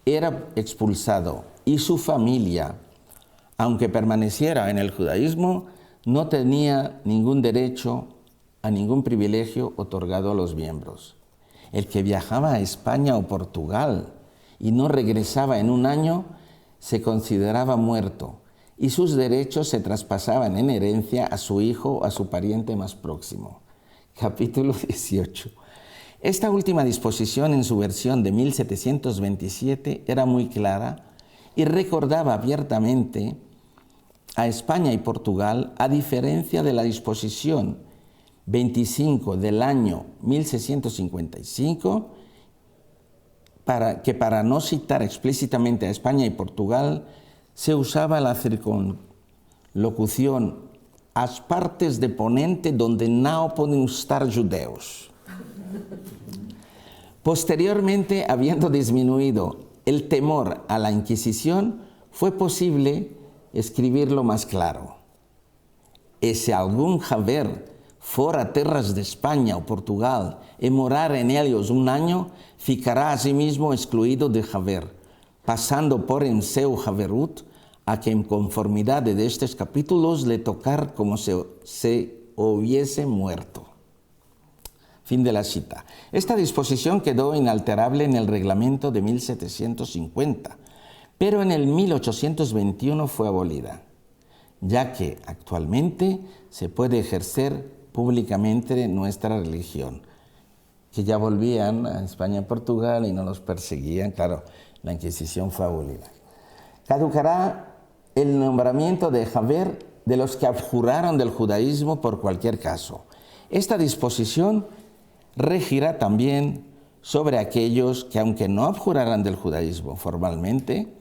era expulsado y su familia, aunque permaneciera en el judaísmo, no tenía ningún derecho a ningún privilegio otorgado a los miembros. El que viajaba a España o Portugal y no regresaba en 1 año, se consideraba muerto y sus derechos se traspasaban en herencia a su hijo o a su pariente más próximo. Capítulo 18. Esta última disposición en su versión de 1727 era muy clara y recordaba abiertamente a España y Portugal, a diferencia de la disposición 25 del año 1655, para no citar explícitamente a España y Portugal, se usaba la circunlocución as partes de ponente donde no pueden estar judeos. Posteriormente, habiendo disminuido el temor a la Inquisición, fue posible escribirlo más claro. E se algún haber fora a terras de España o Portugal e morar en ellos 1 año, ficará asimismo excluido de haber, pasando por en seu haberut, a que en conformidad de estos capítulos le tocar como se hubiese muerto. Fin de la cita. Esta disposición quedó inalterable en el reglamento de 1750, pero en el 1821 fue abolida, ya que actualmente se puede ejercer públicamente nuestra religión, que ya volvían a España y Portugal y no los perseguían. Claro, la Inquisición fue abolida. Caducará el nombramiento de haber de los que abjuraron del judaísmo por cualquier caso. Esta disposición regirá también sobre aquellos que, aunque no abjuraran del judaísmo formalmente,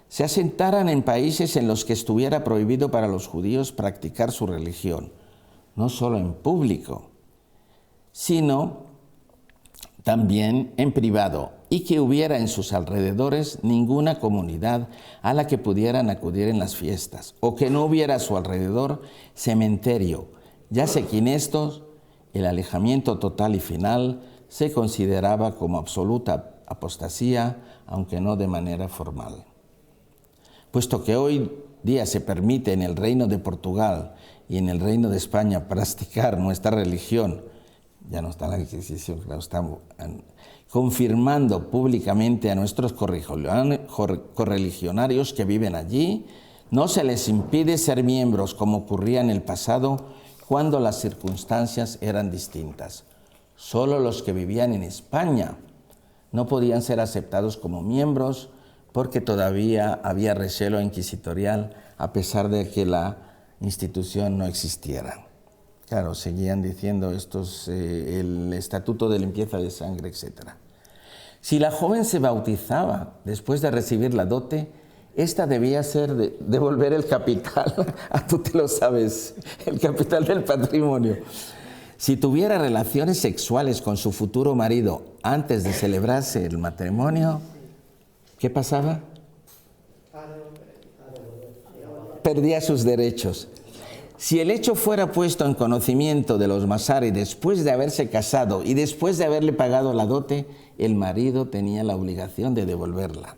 se asentaran en países en los que estuviera prohibido para los judíos practicar su religión, no solo en público, sino también en privado, y que hubiera en sus alrededores ninguna comunidad a la que pudieran acudir en las fiestas, o que no hubiera a su alrededor cementerio, ya que en estos el alejamiento total y final se consideraba como absoluta apostasía, aunque no de manera formal. Puesto que hoy día se permite en el Reino de Portugal y en el Reino de España practicar nuestra religión, ya no está la Inquisición, claro, estamos confirmando públicamente a nuestros correligionarios que viven allí, no se les impide ser miembros como ocurría en el pasado cuando las circunstancias eran distintas. Solo los que vivían en España no podían ser aceptados como miembros porque todavía había recelo inquisitorial a pesar de que la institución no existiera. Claro, seguían diciendo estos, el estatuto de limpieza de sangre, etc. Si la joven se bautizaba después de recibir la dote, esta debía ser devolver el capital, tú te lo sabes, el capital del patrimonio. Si tuviera relaciones sexuales con su futuro marido antes de celebrarse el matrimonio, ¿qué pasaba? Perdía sus derechos. Si el hecho fuera puesto en conocimiento de los Masari después de haberse casado y después de haberle pagado la dote, el marido tenía la obligación de devolverla.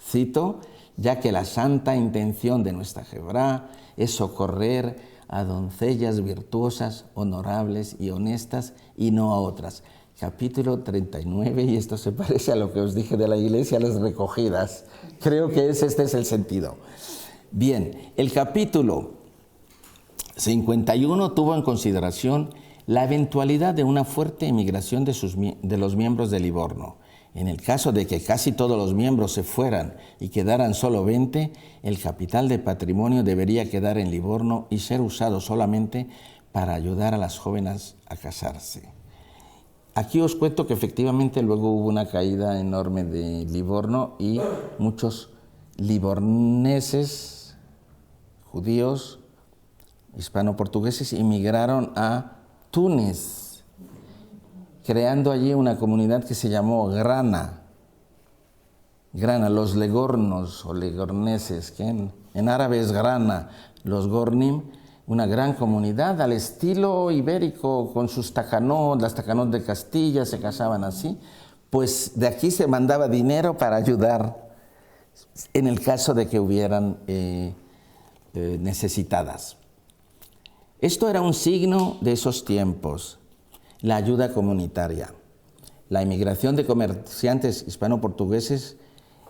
Cito, ya que la santa intención de nuestra Jebra es socorrer a doncellas virtuosas, honorables y honestas y no a otras. Capítulo 39, y esto se parece a lo que os dije de la iglesia, las recogidas. Creo que este es el sentido. Bien, el capítulo 51 tuvo en consideración la eventualidad de una fuerte emigración de los miembros de Livorno. En el caso de que casi todos los miembros se fueran y quedaran solo 20, el capital de patrimonio debería quedar en Livorno y ser usado solamente para ayudar a las jóvenes a casarse. Aquí os cuento que efectivamente luego hubo una caída enorme de Livorno y muchos livorneses, judíos, hispano-portugueses, emigraron a Túnez, creando allí una comunidad que se llamó Grana, los legornos o legorneses, que en árabe es Grana, los Gornim, una gran comunidad al estilo ibérico, con sus takanot, las takanot de Castilla, se casaban así. Pues de aquí se mandaba dinero para ayudar en el caso de que hubieran necesitadas. Esto era un signo de esos tiempos, la ayuda comunitaria. La inmigración de comerciantes hispano-portugueses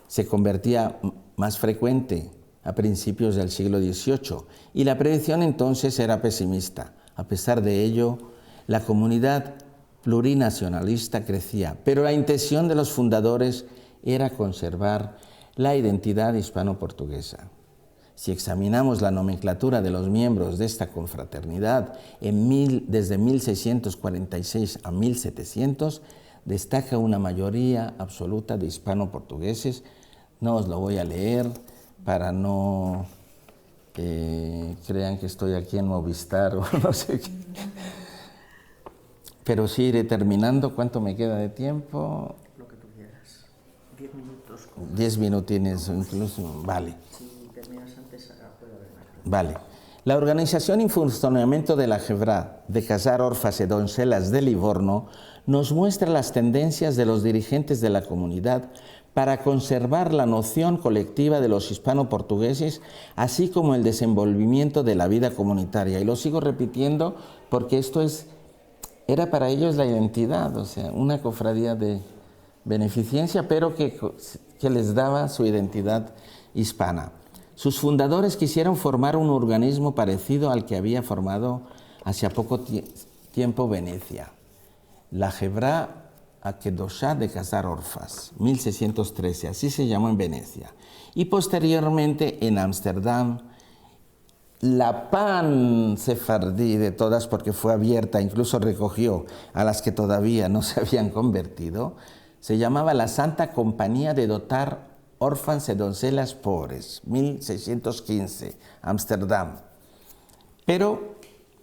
se convertía más frecuente a principios del siglo XVIII y la predicción entonces era pesimista. A pesar de ello, la comunidad plurinacionalista crecía, pero la intención de los fundadores era conservar la identidad hispano-portuguesa. Si examinamos la nomenclatura de los miembros de esta confraternidad desde 1646 a 1700, destaca una mayoría absoluta de hispano-portugueses. No os lo voy a leer para no crean que estoy aquí en Movistar o no sé qué. Pero sí iré terminando. ¿Cuánto me queda de tiempo? Lo que tú quieras. 10 minutos. 10 minutines incluso. Vale. Si terminas antes, puede haber más. Vale. La organización y funcionamiento de la Hebrá de casar orfas y doncellas de Livorno nos muestra las tendencias de los dirigentes de la comunidad para conservar la noción colectiva de los hispano-portugueses, así como el desenvolvimiento de la vida comunitaria. Y lo sigo repitiendo porque esto era para ellos la identidad, o sea, una cofradía de beneficencia, pero que les daba su identidad hispana. Sus fundadores quisieron formar un organismo parecido al que había formado hace poco tiempo Venecia, la Hebrá Akedoshá de casar orfas, 1613, así se llamó en Venecia. Y posteriormente en Ámsterdam, la pan sefardí de todas, porque fue abierta, incluso recogió a las que todavía no se habían convertido, se llamaba la Santa Compañía de Dotar Orfans y Doncellas Pobres, 1615, Ámsterdam. Pero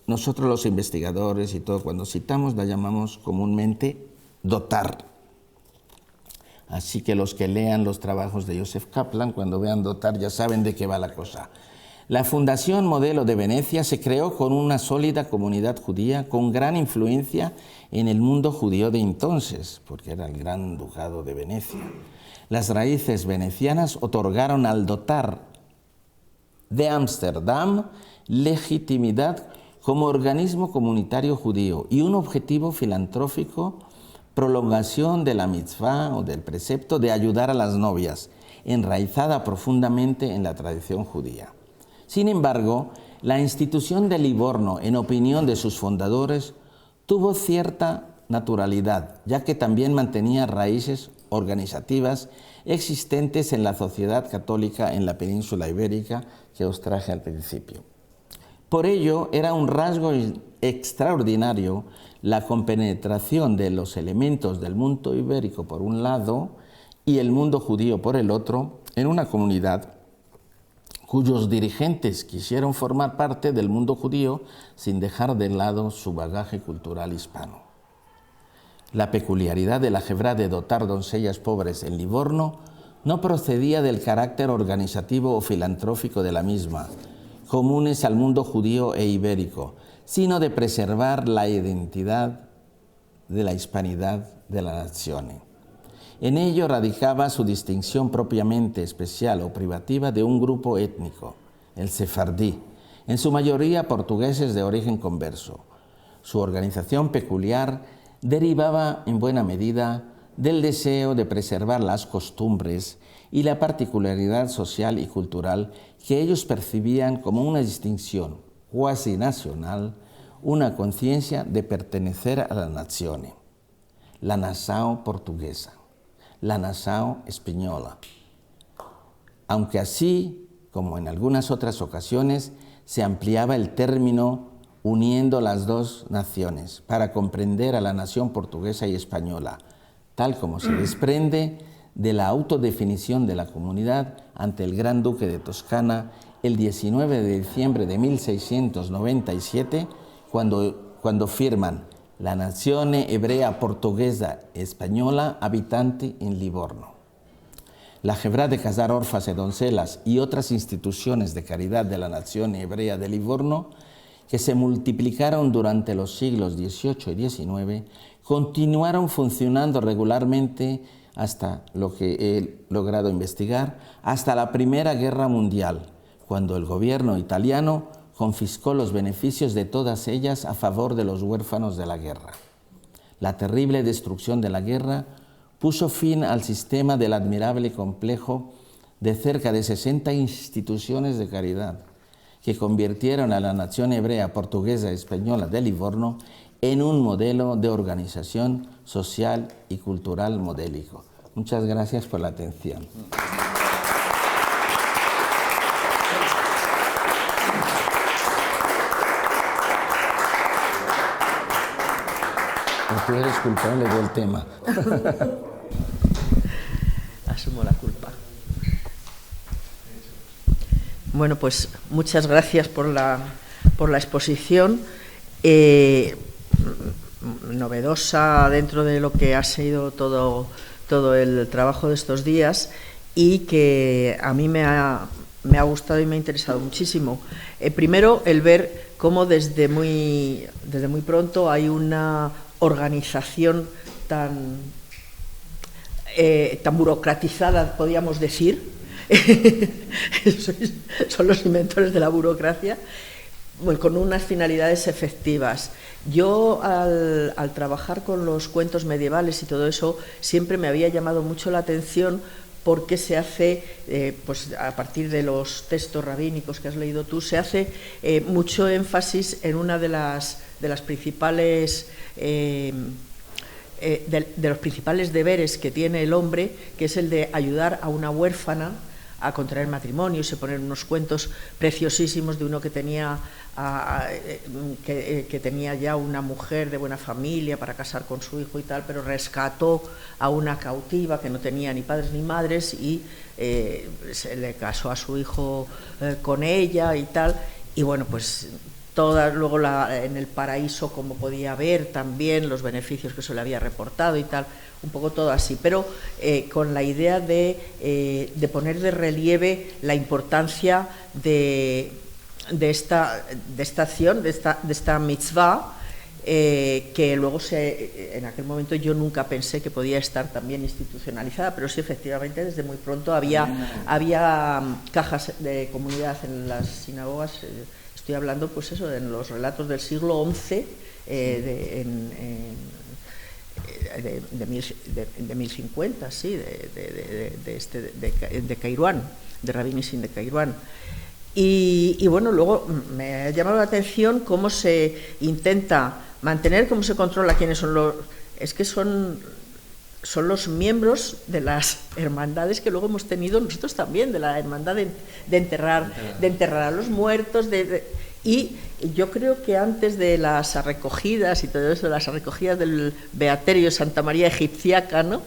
nosotros los investigadores y todo, cuando citamos, la llamamos comúnmente dotar. Así que los que lean los trabajos de Joseph Kaplan, cuando vean dotar, ya saben de qué va la cosa. La Fundación Modelo de Venecia se creó con una sólida comunidad judía con gran influencia en el mundo judío de entonces, porque era el Gran Ducado de Venecia. Las raíces venecianas otorgaron al dotar de Ámsterdam legitimidad como organismo comunitario judío y un objetivo filantrófico, prolongación de la mitzvah o del precepto de ayudar a las novias, enraizada profundamente en la tradición judía. Sin embargo, la institución de Livorno, en opinión de sus fundadores, tuvo cierta naturalidad, ya que también mantenía raíces organizativas existentes en la sociedad católica en la península ibérica que os traje al principio. Por ello, era un rasgo extraordinario la compenetración de los elementos del mundo ibérico por un lado y el mundo judío por el otro en una comunidad cuyos dirigentes quisieron formar parte del mundo judío sin dejar de lado su bagaje cultural hispano. La peculiaridad de la Hebrá de dotar doncellas pobres en Livorno no procedía del carácter organizativo o filantrófico de la misma, comunes al mundo judío e ibérico, sino de preservar la identidad de la hispanidad de la nación. En ello radicaba su distinción propiamente especial o privativa de un grupo étnico, el sefardí, en su mayoría portugueses de origen converso. Su organización peculiar derivaba en buena medida del deseo de preservar las costumbres y la particularidad social y cultural que ellos percibían como una distinción cuasi nacional, una conciencia de pertenecer a la nazione, la nação portuguesa. la nación española. Aunque así, como en algunas otras ocasiones, se ampliaba el término uniendo las dos naciones para comprender a la nación portuguesa y española, tal como se desprende de la autodefinición de la comunidad ante el Gran Duque de Toscana el 19 de diciembre de 1697, cuando firman la nación hebrea portuguesa española habitante en Livorno. La Gebra de Casar Orfas y Doncelas y otras instituciones de caridad de la nación hebrea de Livorno, que se multiplicaron durante los siglos XVIII y XIX, continuaron funcionando regularmente hasta lo que he logrado investigar, hasta la Primera Guerra Mundial, cuando el gobierno italiano confiscó los beneficios de todas ellas a favor de los huérfanos de la guerra. La terrible destrucción de la guerra puso fin al sistema del admirable complejo de cerca de 60 instituciones de caridad que convirtieron a la nación hebrea portuguesa española de Livorno en un modelo de organización social y cultural modélico. Muchas gracias por la atención. Tú eres culpable del tema. Asumo la culpa. Bueno, pues muchas gracias por la exposición, novedosa dentro de lo que ha sido todo el trabajo de estos días, y que a mí me ha gustado y me ha interesado muchísimo. Primero, el ver cómo desde muy pronto hay una organización tan burocratizada, podríamos decir. Son los inventores de la burocracia, con unas finalidades efectivas. Yo, al trabajar con los cuentos medievales y todo eso, siempre me había llamado mucho la atención porque se hace, pues a partir de los textos rabínicos que has leído tú, se hace mucho énfasis en una de las principales de los principales deberes que tiene el hombre, que es el de ayudar a una huérfana a contraer matrimonio. Y se ponen unos cuentos preciosísimos de uno que tenía ya una mujer de buena familia para casar con su hijo y tal, pero rescató a una cautiva que no tenía ni padres ni madres y se le casó a su hijo con ella y tal. Y bueno, pues luego en el paraíso, como podía ver también los beneficios que se le había reportado y tal, un poco todo así, pero con la idea de poner de relieve la importancia de esta acción, de esta mitzvah, que luego en aquel momento yo nunca pensé que podía estar también institucionalizada, pero sí, efectivamente, desde muy pronto había cajas de comunidad en las sinagogas. Estoy hablando, pues eso, de los relatos del siglo XI, de 1050, sí, de Kairouan, de Rabbi Nissim de Kairouan. Y bueno, luego me ha llamado la atención cómo se intenta mantener, cómo se controla quiénes son los... Es que son los miembros de las hermandades que luego hemos tenido nosotros también, de la hermandad de enterrar a los muertos, y yo creo que antes de las recogidas y todo eso, las recogidas del Beaterio de Santa María Egipciaca, ¿no?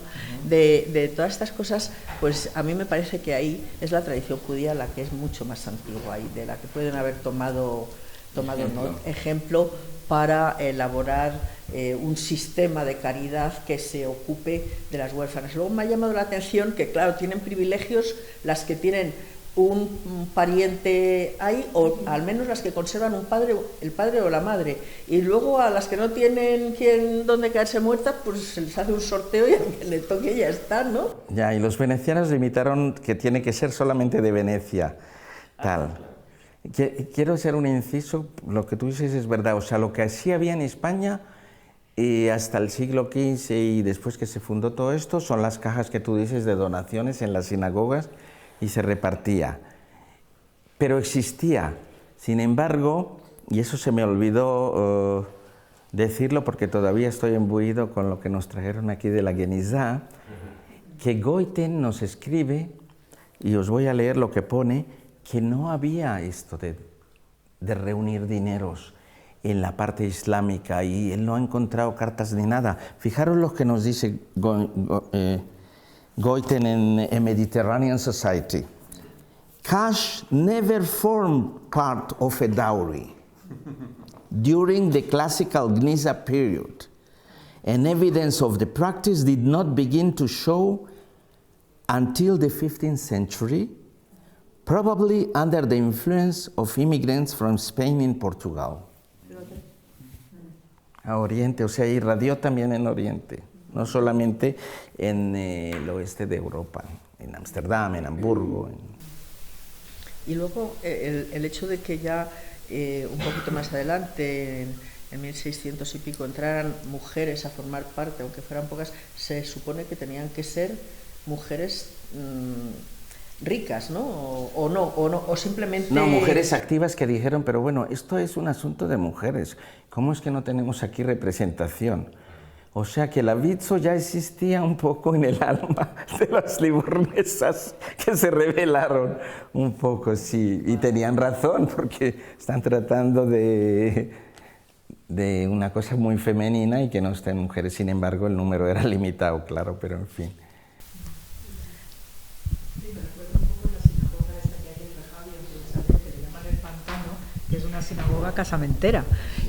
De todas estas cosas, pues a mí me parece que ahí es la tradición judía la que es mucho más antigua y de la que pueden haber tomado ejemplo para elaborar un sistema de caridad que se ocupe de las huérfanas. Luego me ha llamado la atención que, claro, tienen privilegios las que tienen un pariente ahí, o al menos las que conservan el padre o la madre, y luego a las que no tienen donde caerse muertas, pues se les hace un sorteo y al que le toque ya está, ¿no? Ya, y los venecianos limitaron que tiene que ser solamente de Venecia, tal. Quiero hacer un inciso, lo que tú dices es verdad, o sea, lo que sí había en España hasta el siglo XV y después que se fundó todo esto, son las cajas que tú dices de donaciones en las sinagogas, y se repartía, pero existía. Sin embargo, y eso se me olvidó decirlo porque todavía estoy imbuido con lo que nos trajeron aquí de la Genizá, que Goiten nos escribe, y os voy a leer lo que pone, que no había esto de reunir dineros en la parte islámica, y él no ha encontrado cartas ni nada. Fijaros lo que nos dice Goiten en Mediterranean Society. Cash never formed part of a dowry during the classical Gniza period, and evidence of the practice did not begin to show until the 15th century, probably under the influence of immigrants from Spain and Portugal. A Oriente, o sea, irradió también en Oriente, no solamente en el oeste de Europa, en Ámsterdam, en Hamburgo. Y luego el hecho de que ya un poquito más adelante, en 1600 y pico, entraran mujeres a formar parte, aunque fueran pocas, se supone que tenían que ser mujeres ricas, ¿no? O simplemente... No, mujeres activas que dijeron, pero bueno, esto es un asunto de mujeres, ¿cómo es que no tenemos aquí representación? O sea que el aviso ya existía un poco en el alma de las livornesas que se rebelaron un poco, sí, y tenían razón porque están tratando de una cosa muy femenina y que no estén mujeres. Sin embargo, el número era limitado, claro, pero en fin. Que es una sinagoga casamentera,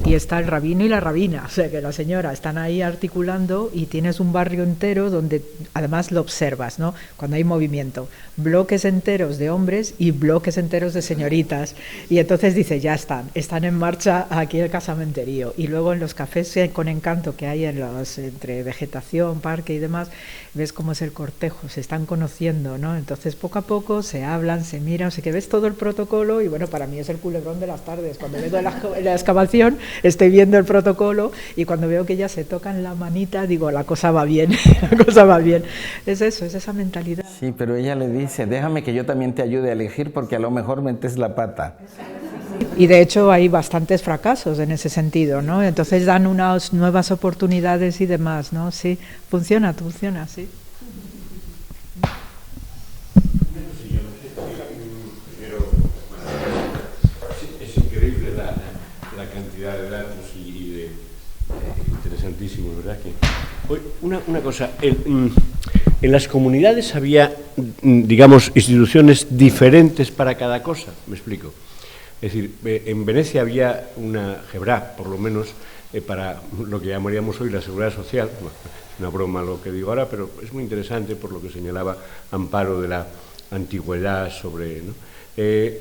y está el rabino y la rabina, o sea que la señora están ahí articulando, y tienes un barrio entero donde además lo observas, ¿no? Cuando hay movimiento, bloques enteros de hombres y bloques enteros de señoritas, y entonces dice, ya están en marcha aquí el casamenterío. Y luego en los cafés con encanto que hay entre vegetación, parque y demás, ves cómo es el cortejo, se están conociendo, ¿no? Entonces poco a poco se hablan, se miran, o sea que ves todo el protocolo, y bueno, para mí es el culebrón de las tardes. Cuando vengo de la excavación estoy viendo el protocolo, y cuando veo que ya se tocan la manita digo, la cosa va bien, la cosa va bien. Es eso, es esa mentalidad. Sí, pero ella le dice, déjame que yo también te ayude a elegir porque a lo mejor metes la pata. Y de hecho hay bastantes fracasos en ese sentido, ¿no? Entonces dan unas nuevas oportunidades y demás, ¿no? Sí, funciona, sí. De datos y de interesantísimo, ¿verdad? Una cosa, en las comunidades había, digamos, instituciones diferentes para cada cosa, me explico. Es decir, en Venecia había una Gebrá, por lo menos, para lo que llamaríamos hoy la seguridad social. Bueno, es una broma lo que digo ahora, pero es muy interesante por lo que señalaba Amparo de la antigüedad sobre, ¿no?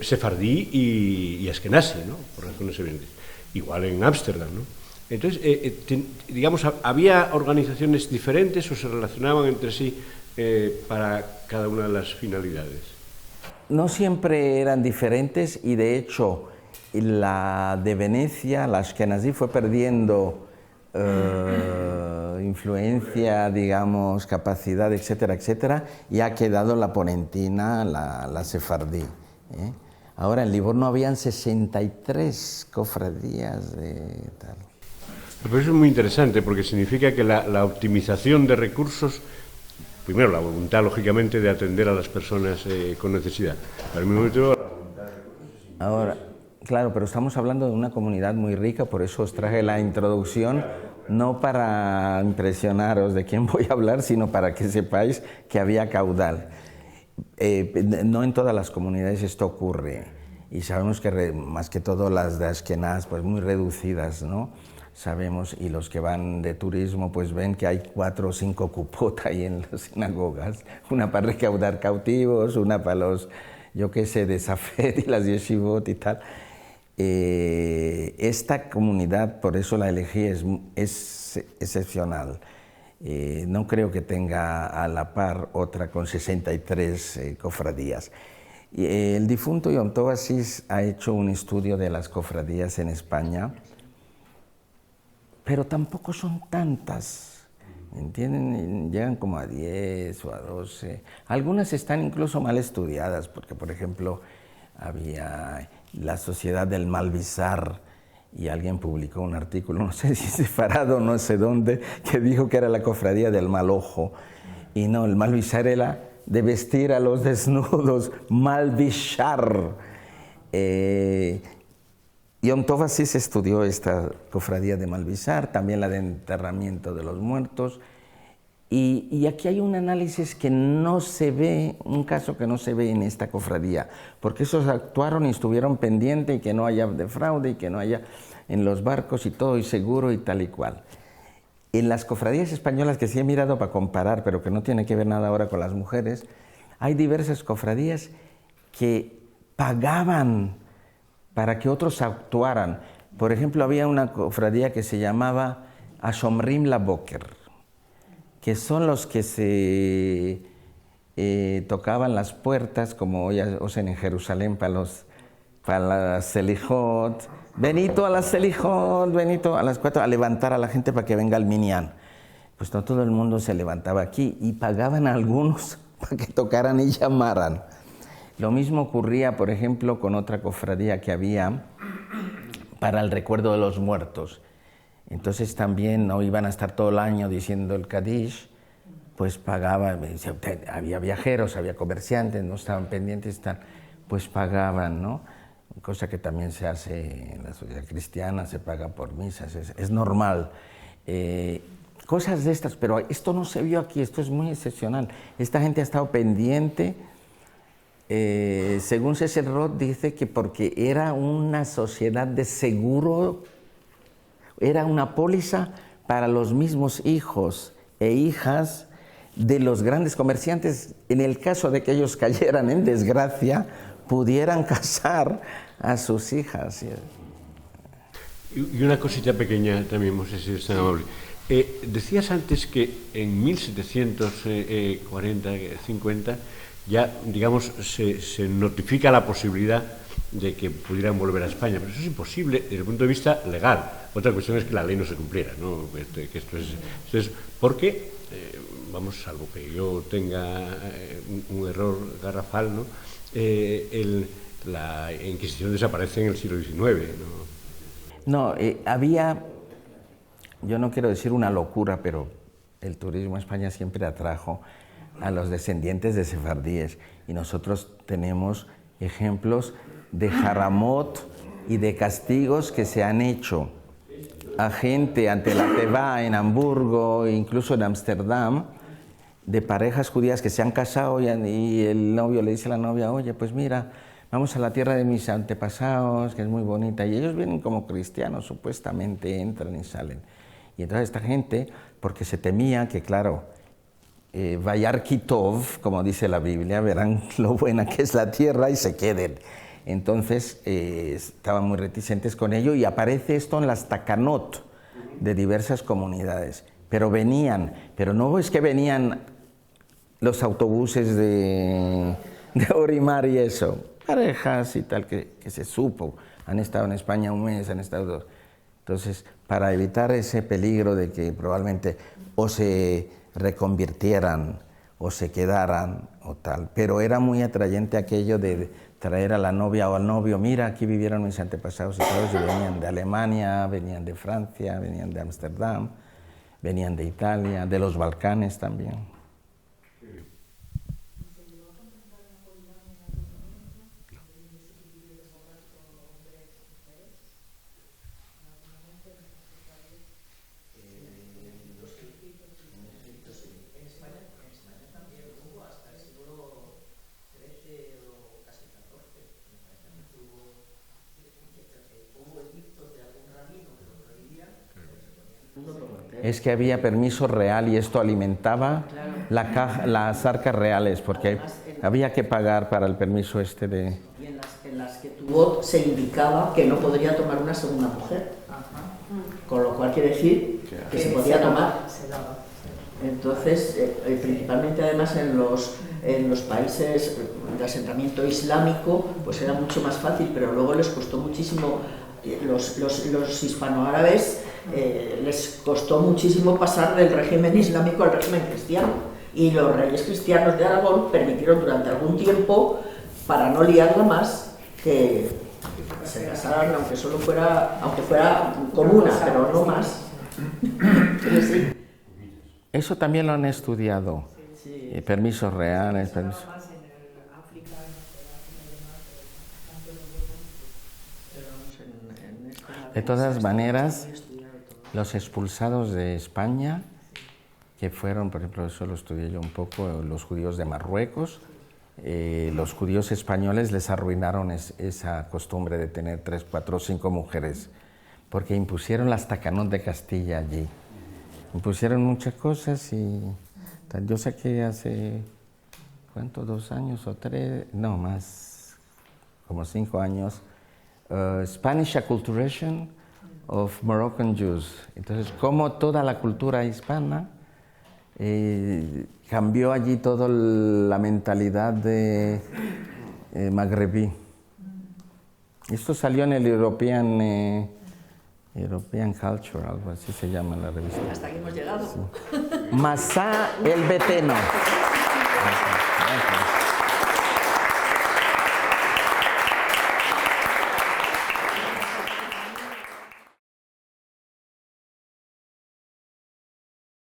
Sefardí y Askenazi, ¿no? Por razones evidentes. Igual en Ámsterdam, ¿no? Entonces, digamos, ¿había organizaciones diferentes o se relacionaban entre sí para cada una de las finalidades? No siempre eran diferentes, y de hecho la de Venecia, la Ashkenazi, fue perdiendo influencia, digamos, capacidad, etcétera, etcétera, y ha quedado la ponentina, la sefardí, ¿eh? Ahora en Livorno habían 63 cofradías de tal. Pero eso es muy interesante porque significa que la optimización de recursos, primero la voluntad, lógicamente, de atender a las personas con necesidad. Pero al mismo tiempo, la voluntad de recursos. Ahora, claro, pero estamos hablando de una comunidad muy rica, por eso os traje la introducción, no para impresionaros de quién voy a hablar, sino para que sepáis que había caudal. No en todas las comunidades esto ocurre, y sabemos que más que todo las de Ashkenaz, pues muy reducidas, ¿no? Sabemos, y los que van de turismo pues ven que hay 4 o 5 cupot ahí en las sinagogas, una para recaudar cautivos, una para los, yo qué sé, de Safed y las yeshivot y tal. Esta comunidad, por eso la elegí, es excepcional. No creo que tenga a la par otra con 63 cofradías. El difunto Yom Tov Asís ha hecho un estudio de las cofradías en España, pero tampoco son tantas, ¿entienden? Llegan como a 10 o a 12. Algunas están incluso mal estudiadas, porque por ejemplo había la Sociedad del Malvisar, y alguien publicó un artículo, no sé si separado, no sé dónde, que dijo que era la cofradía del mal ojo. Y no, el malvisar era de vestir a los desnudos, malvishar. Yom Tov así se estudió esta cofradía de malvisar, también la de enterramiento de los muertos. Y aquí hay un análisis que no se ve, un caso que no se ve en esta cofradía, porque esos actuaron y estuvieron pendientes y que no haya de fraude y que no haya en los barcos y todo y seguro y tal y cual. En las cofradías españolas, que sí he mirado para comparar, pero que no tiene que ver nada ahora con las mujeres, hay diversas cofradías que pagaban para que otros actuaran. Por ejemplo, había una cofradía que se llamaba Ashomrim Laboker, que son los que se tocaban las puertas, como hoy hacen en Jerusalén para las Selijot. Benito a las Selijot, Benito a las 4, a levantar a la gente para que venga el Minyan. Pues no todo el mundo se levantaba aquí y pagaban a algunos para que tocaran y llamaran. Lo mismo ocurría, por ejemplo, con otra cofradía que había para el recuerdo de los muertos. Entonces también no iban a estar todo el año diciendo el Kadish, pues pagaban, había viajeros, había comerciantes, no estaban pendientes, pues pagaban, ¿no? Cosa que también se hace en la sociedad cristiana, se paga por misas, es normal. Cosas de estas, pero esto no se vio aquí, esto es muy excepcional. Esta gente ha estado pendiente, según Cecil Roth dice que porque era una sociedad de seguro, era una póliza para los mismos hijos e hijas de los grandes comerciantes, en el caso de que ellos cayeran en desgracia, pudieran casar a sus hijas. Y una cosita pequeña también, José, si es tan amable. Decías antes que en 1740, 50, ya, digamos, se notifica la posibilidad de que pudieran volver a España, pero eso es imposible desde el punto de vista legal. Otra cuestión es que la ley no se cumpliera, ¿no? Que esto es porque, vamos, salvo que yo tenga un error garrafal, ¿no? La Inquisición desaparece en el siglo XIX, ¿no? No, había, yo no quiero decir una locura, pero el turismo a España siempre atrajo a los descendientes de sefardíes y nosotros tenemos ejemplos de jaramot y de castigos que se han hecho a gente ante la Teva en Hamburgo, incluso en Ámsterdam, de parejas judías que se han casado y el novio le dice a la novia, oye, pues mira, vamos a la tierra de mis antepasados, que es muy bonita, y ellos vienen como cristianos, supuestamente entran y salen. Y entonces esta gente, porque se temía que, claro, Vayar Kitov, como dice la Biblia, verán lo buena que es la tierra y se queden. Entonces estaban muy reticentes con ello y aparece esto en las takanot de diversas comunidades. Pero venían, pero no es que venían los autobuses de Orimar y eso, parejas y tal que se supo, han estado en España un mes, han estado dos. Entonces, para evitar ese peligro de que probablemente o se reconvirtieran o se quedaran o tal, pero era muy atrayente aquello de traer a la novia o al novio, mira, aquí vivieron mis antepasados y todos, y venían de Alemania, venían de Francia, venían de Ámsterdam, venían de Italia, de los Balcanes también. Es que había permiso real y esto alimentaba las arcas reales, porque había que pagar para el permiso este de... Y en las que tuvo se indicaba que no podría tomar una segunda mujer. Con lo cual quiere decir que se podía tomar. Entonces, principalmente además en los países de asentamiento islámico, pues era mucho más fácil, pero luego les costó muchísimo, los hispanoárabes les costó muchísimo pasar del régimen islámico al régimen cristiano. Y los reyes cristianos de Aragón permitieron durante algún tiempo, para no liarla más, que se casaran, aunque fuera comuna, pero no más. Sí. Eso también lo han estudiado. permisos reales, permisos. De todas maneras, los expulsados de España, que fueron, por ejemplo, eso lo estudié yo un poco, los judíos de Marruecos, los judíos españoles les arruinaron esa costumbre de tener 3, 4, 5 mujeres, porque impusieron las tacanot de Castilla allí. Impusieron muchas cosas y yo saqué hace, ¿cuánto? 2 años o 3, no más, como 5 años, Spanish Acculturation of Moroccan Jews. Entonces, cómo toda la cultura hispana cambió allí toda la mentalidad de magrebí. Esto salió en el European Culture, algo así se llama la revista. Hasta aquí hemos llegado. Sí. Masá el Beteno. Gracias.